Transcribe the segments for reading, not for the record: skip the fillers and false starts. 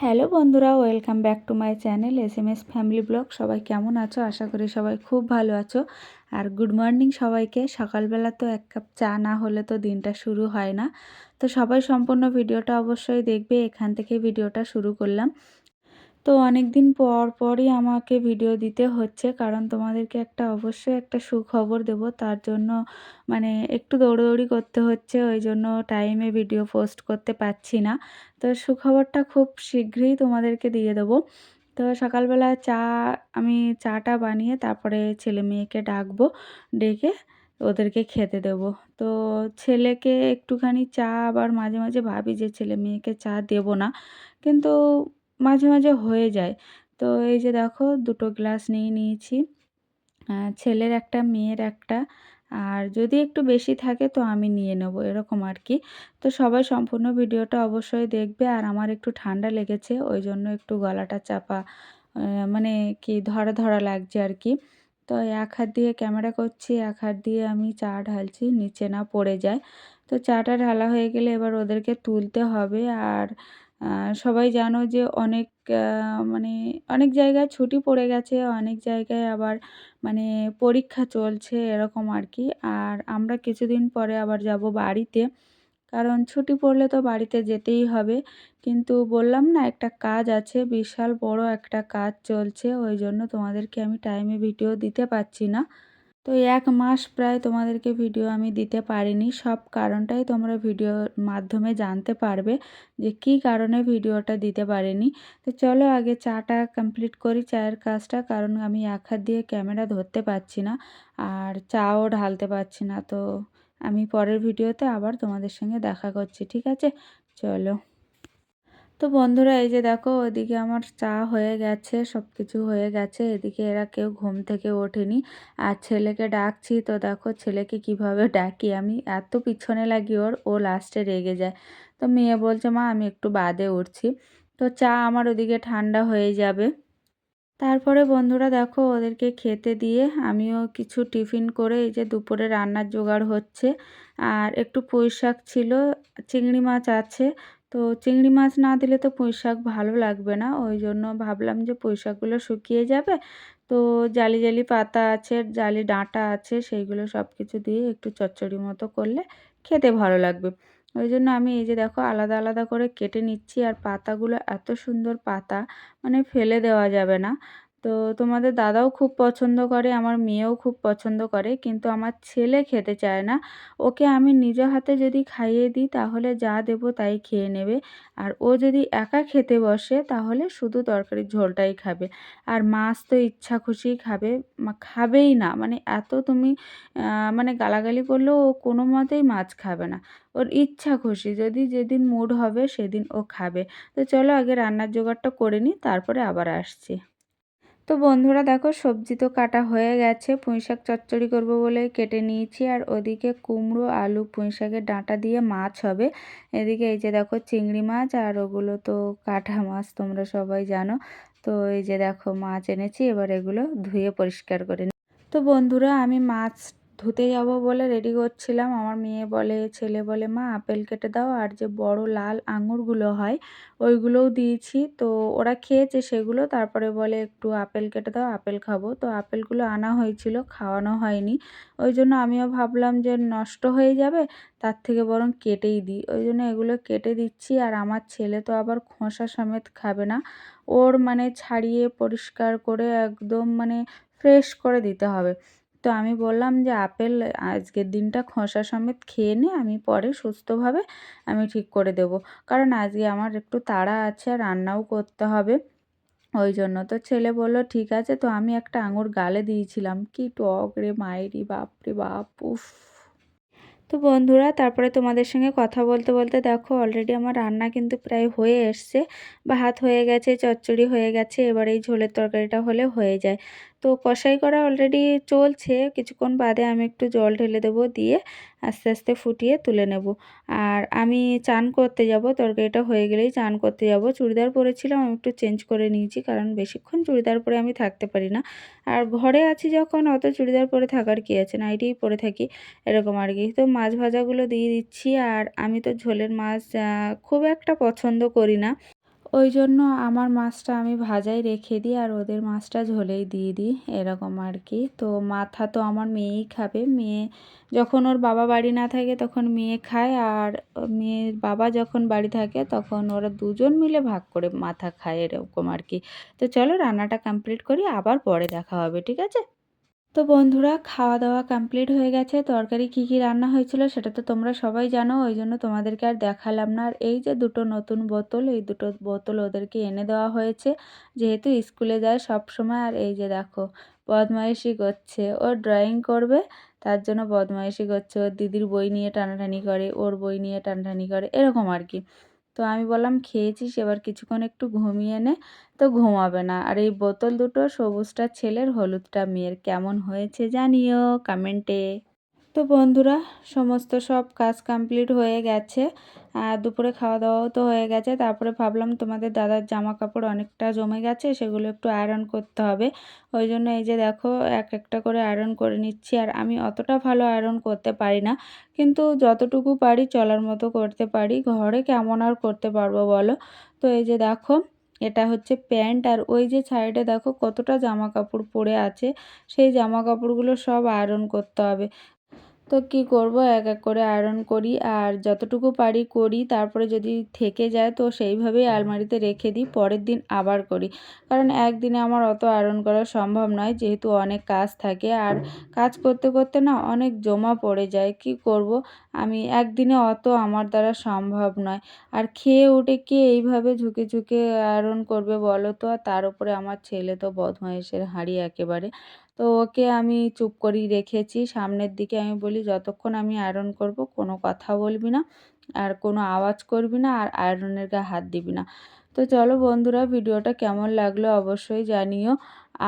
Hello বন্ধুরা, welcome back to my channel SMS family blog. সবাই কেমন আছো? আশা করি সবাই খুব ভালো আছো। আর গুড মর্নিং সবাইকে। সকালবেলা তো এক কাপ চা না হলে তো দিনটা শুরু হয় না। তো সবাই সম্পূর্ণ ভিডিওটা অবশ্যই দেখবে। এখান থেকে ভিডিওটা শুরু করলাম। তো অনেক দিন পরই আমাকে ভিডিও দিতে হচ্ছে, কারণ তোমাদেরকে অবশ্যই একটা সুখবর দেব। তার জন্য মানে একটু দৌড়াদৌড়ি করতে হচ্ছে, ওই জন্য টাইমে ভিডিও পোস্ট করতে পারছি না। তো সুখবরটা খুব শীঘ্রই তোমাদেরকে দিয়ে দেবো। তো সকালবেলা আমি চাটা বানিয়ে তারপরে ছেলে মেয়েকে ডাকবো, ডেকে ওদেরকে খেতে দেবো। তো ছেলেকে একটুখানি চা, আবার মাঝে মাঝে ভাবি যে ছেলে মেয়েকে চা দেবো না, কিন্তু মাঝে মাঝে হয়ে যায়। তো এই যে দেখো, দুটো গ্লাস নিয়ে নিয়েছি, ছেলের একটা মেয়ের একটা, আর যদি একটু বেশি থাকে তো আমি নিয়ে নেব, এরকম আর কি। তো সবাই সম্পূর্ণ ভিডিওটা অবশ্যই দেখবে। আর আমার একটু ঠান্ডা লেগেছে, ওই জন্য একটু গলাটা চাপা, মানে কি ধরা ধরা লাগছে আর কি। তো এক হাত দিয়ে ক্যামেরা করছি, এক হাত দিয়ে আমি চা ঢালছি, নিচে না পড়ে যায়। তো চাটা ঢালা হয়ে গেলে এবার ওদেরকে তুলতে হবে। আর সবাই জানো যে মানে অনেক জায়গায় ছুটি পড়ে গেছে, অনেক জায়গায় আবার মানে পরীক্ষা চলছে, এরকম আর কি। আর আমরা কিছুদিন পরে আবার যাব বাড়িতে, কারণ ছুটি পড়লে তো বাড়িতে যেতেই হবে। কিন্তু বললাম না, একটা কাজ আছে, বিশাল বড় একটা কাজ চলছে, ওই জন্য তোমাদেরকে আমি টাইমে ভিডিও দিতে পারছি না। তো 1 মাস প্রায় তোমাদেরকে ভিডিও আমি দিতে পারিনি। সব কারণটাই তোমরা ভিডিওর মাধ্যমে জানতে পারবে যে কী কারণে ভিডিওটা দিতে পারিনি। তো চলো আগে চাটা কমপ্লিট করি, চায়ের কাজটা, কারণ আমি এক হাত দিয়ে ক্যামেরা ধরতে পারছি না আর চাও ঢালতে পারছি না। তো আমি পরের ভিডিওতে আবার তোমাদের সঙ্গে দেখা করছি, ঠিক আছে? চলো। তো বন্ধুরা, এই যে দেখো, ওইদিকে আমার চা হয়ে গেছে, সব কিছু হয়ে গেছে। এদিকে এরা কেউ ঘুম থেকে ওঠেনি। আর ছেলেকে ডাকছি, তো দেখো ছেলেকে কিভাবে ডাকি আমি, এত পিছনে লাগি ওর, ও লাস্টে রেগে যায়। তো মেয়ে বলছে, মা আমি একটু বাদে উঠছি। তো চা আমার ওদিকে ঠান্ডা হয়ে যাবে। তারপরে বন্ধুরা দেখো, ওদেরকে খেতে দিয়ে আমিও কিছু টিফিন করে এই যে দুপুরে রান্নার জোগাড় হচ্ছে। আর একটু পুঁই শাক ছিল, চিংড়ি মাছ আছে। তো চিংড়ি মাছ না দিলে তো পুঁই শাক ভালো লাগবে না, ওই জন্য ভাবলাম যে পুঁই শাকগুলো শুকিয়ে যাবে। তো জালি জালি পাতা আছে, জালি ডাঁটা আছে, সেইগুলো সব কিছু দিয়ে একটু চচ্চড়ি মতো করলে খেতে ভালো লাগবে। ওই জন্য আমি এই যে দেখো আলাদা আলাদা করে কেটে নিচ্ছি। আর পাতাগুলো এত সুন্দর পাতা, মানে ফেলে দেওয়া যাবে না। তো তোমাদের দাদাও খুব পছন্দ করে, আমার মেয়েও খুব পছন্দ করে, কিন্তু আমার ছেলে খেতে চায় না। ওকে আমি নিজ হাতে যদি খাইয়ে দিই তাহলে যা দেবো তাই খেয়ে নেবে। আর ও যদি একা খেতে বসে তাহলে শুধু তরকারির ঝোলটাই খাবে। আর মাছ তো ইচ্ছা খুশিই খাবে, খাবেই না, মানে এত তুমি মানে গালাগালি করলেও ও কোনো মতেই মাছ খাবে না। ওর ইচ্ছা খুশি, যদি যেদিন মুড হবে সেদিন ও খাবে। তো চলো আগে রান্নার জোগাড়টা করে নিই, তারপরে আবার আসছি। তো বন্ধুরা দেখো, সবজি তো কাটা হয়ে গেছে, পুঁইশাক চচ্চড়ি করব বলে কেটে নিয়েছি। আর ওদিকে কুমড়ো, আলু, পুঁইশাকের ডাঁটা দিয়ে মাছ হবে। এদিকে এই যে দেখো চিংড়ি মাছ, আর ওগুলো তো কাটা মাছ, তোমরা সবাই জানো। তো এই যে দেখো মাছ এনেছি, এবার এগুলো ধুয়ে পরিষ্কার করে নিই। তো বন্ধুরা, আমি মাছ ধুতে যাব বলে রেডি করছিলাম, আমার মেয়ে বলে, ছেলে বলে, মা আপেল কেটে দাও। আর যে বড় লাল আঙুরগুলো হয় ওইগুলোও দিয়েছি। তো ওরা খেয়েছে সেগুলো, তারপরে বলে একটু আপেল কেটে দাও, আপেল খাবো। তো আপেলগুলো আনা হয়েছিল, খাওয়ানো হয়নি। ওই জন্য আমিও ভাবলাম যে নষ্ট হয়ে যাবে, তার থেকে বরং কেটেই দিই, ওই জন্য এগুলো কেটে দিচ্ছি। আর আমার ছেলে তো আবার খোসা সমেত খাবে না, ওর মানে ছাড়িয়ে পরিষ্কার করে একদম মানে ফ্রেশ করে দিতে হবে। তো আমি বললাম যে আপেল আজকের দিনটা খোসা সমেত খেয়ে নে, আমি পরে সুস্থভাবে আমি ঠিক করে দেব, কারণ আজকে আমার একটু তাড়া আছে আর রান্নাও করতে হবে, ওই জন্য। তো ছেলে বলল ঠিক আছে। তো আমি একটা আঙুর গালে দিয়েছিলাম, কি টক রে মায়েরি, বাপ রে বাপ, উফ। তো বন্ধুরা, তারপরে তোমাদের সঙ্গে কথা বলতে বলতে দেখো অলরেডি আমার রান্না কিন্তু প্রায় হয়ে এসছে। ভাত হয়ে গেছে, চচ্চড়ি হয়ে গেছে, এবার এই ঝোলের তরকারিটা হলে হয়ে যায়। তো কষাই করা অলরেডি চলছে, কিছুক্ষণ বাদে আমি একটু জল ঢেলে দেবো, দিয়ে আস্তে আস্তে ফুটিয়ে তুলে নেব। আর আমি চান করতে যাব, তরকারিটা হয়ে গেলেই চান করতে যাব। চুড়িদার পরেছিলাম, আমি একটু চেঞ্জ করে নিয়েছি, কারণ বেশিক্ষণ চুড়িদার পরে আমি থাকতে পারি না। আর ঘরে আছি যখন, অত চুড়িদার পরে থাকার কি আছে, নাইটিই পরে থাকি, এরকম আর কি। তো মাছ ভাজাগুলো দিয়ে দিচ্ছি। আর আমি তো ঝোলের মাছ খুব একটা পছন্দ করি না, ওই জন্য আমার মাছটা আমি ভাজাই রেখে দিই আর ওদের মাছটা ঝোলেই দিয়ে দিই, এরকম আর কি। তো মাথা তো আমার মেয়েই খাবে, মেয়ে যখন ওর বাবা বাড়ি না থাকে তখন মেয়ে খায়, আর মেয়ের বাবা যখন বাড়ি থাকে তখন ওরা দুজন মিলে ভাগ করে মাথা খায়, এরকম আর কি। তো চলো রান্নাটা কমপ্লিট করি, আবার পরে দেখা হবে, ঠিক আছে? তো বন্ধুরা, খাওয়া দাওয়া কমপ্লিট হয়ে গেছে। তরকারি কি কি রান্না হয়েছিল সেটা তো তোমরা সবাই জানো, ওই জন্য তোমাদেরকে আর দেখালাম না। আর এই যে দুটো নতুন বোতল, এই দুটো বোতল ওদেরকে এনে দেওয়া হয়েছে, যেহেতু স্কুলে যায় সব সময়। আর এই যে দেখো, বদমাইশি করছে, ও ড্রয়িং করবে তার জন্য বদমাইশি করছে, ওর দিদির বই নিয়ে টানাটানি করে, ওর বই নিয়ে টানাটানি করে, এরকম আর কি। তো আমি বললাম খেয়েছিস, এবার কিছুক্ষণ একটু ঘুমিয়ে নে। তো ঘুমাবে না। আর এই বোতল দুটো, সবুজটা ছেলের, হলুদটা মেয়ের, কেমন হয়েছে জানিও কমেন্টে। তো বন্ধুরা, সমস্ত সব কাজ কমপ্লিট হয়ে গেছে, আর দুপুরে খাওয়া দাওয়াও তো হয়ে গেছে। তারপরে ভাবলাম তোমাদের দাদার জামা কাপড় অনেকটা জমে গেছে, সেগুলো একটু আয়রন করতে হবে। ওই জন্য এই যে দেখো, এক একটা করে আয়রন করে নিচ্ছি। আর আমি অতটা ভালো আয়রন করতে পারি না, কিন্তু যতটুকু পারি চলার মতো করতে পারি, ঘরে কেমন আর করতে পারবো বলো। তো এই যে দেখো, এটা হচ্ছে প্যান্ট, আর ওই যে সাইডে দেখো কতটা জামা কাপড় পরে আছে, সেই জামা কাপড়গুলো সব আয়রন করতে হবে। তো কি করব, এক এক করে আয়রন করি, আর যতটুকু পারি করি, তারপরে যদি থেকে যায় তো সেইভাবেই আলমারিতে রেখে দিই, পরের দিন আবার করি। কারণ একদিনে আমার অত আয়রন করা সম্ভব নয়, যেহেতু অনেক কাজ থাকে, আর কাজ করতে করতে না অনেক জমা পড়ে যায়। কি করব, আমি একদিনে অত আমার দ্বারা সম্ভব নয়। আর খেয়ে উঠে কে এইভাবে ঝুঁকে ঝুঁকে আয়রন করবে বলো তো? আর তার উপরে আমার ছেলে তো বদমাইশের হাঁড়ি একেবারে। তো ওকে আমি চুপ করেই রেখেছি, সামনের দিকে আমি বলি যতক্ষণ আমি আয়রন করব কোনো কথা বলবি না, আর কোনো আওয়াজ করবি না, আর আয়রনের গায়ে হাত দিবি না। তো চলো বন্ধুরা, ভিডিওটা কেমন লাগলো অবশ্যই জানিও।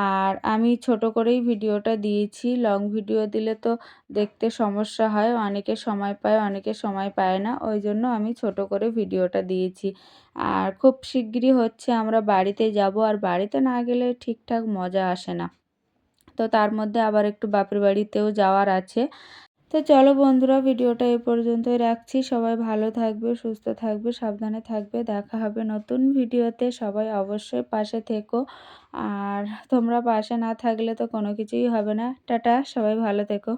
আর আমি ছোট করেই ভিডিওটা দিয়েছি, লং ভিডিও দিলে তো দেখতে সমস্যা হয়, অনেকে সময় পায় অনেকে সময় পায় না, ওই জন্য আমি ছোট করে ভিডিওটা দিয়েছি। আর খুব শিগগিরই হচ্ছে আমরা বাড়িতে যাব, আর বাড়িতে না গেলে ঠিকঠাক মজা আসে না। তো তার মধ্যে আবার একটু বাপের বাড়িতেও যাওয়ার আছে। তো চলো বন্ধুরা, ভিডিওটা এই পর্যন্তই রাখছি। সবাই ভালো থাকবে, সুস্থ থাকবে, সাবধানে থাকবে। দেখা হবে নতুন ভিডিওতে। সবাই অবশ্যই পাশে থেকো, আর তোমরা পাশে না থাকলে তো কোনো কিছুই হবে না। টাটা, সবাই ভালো থেকো।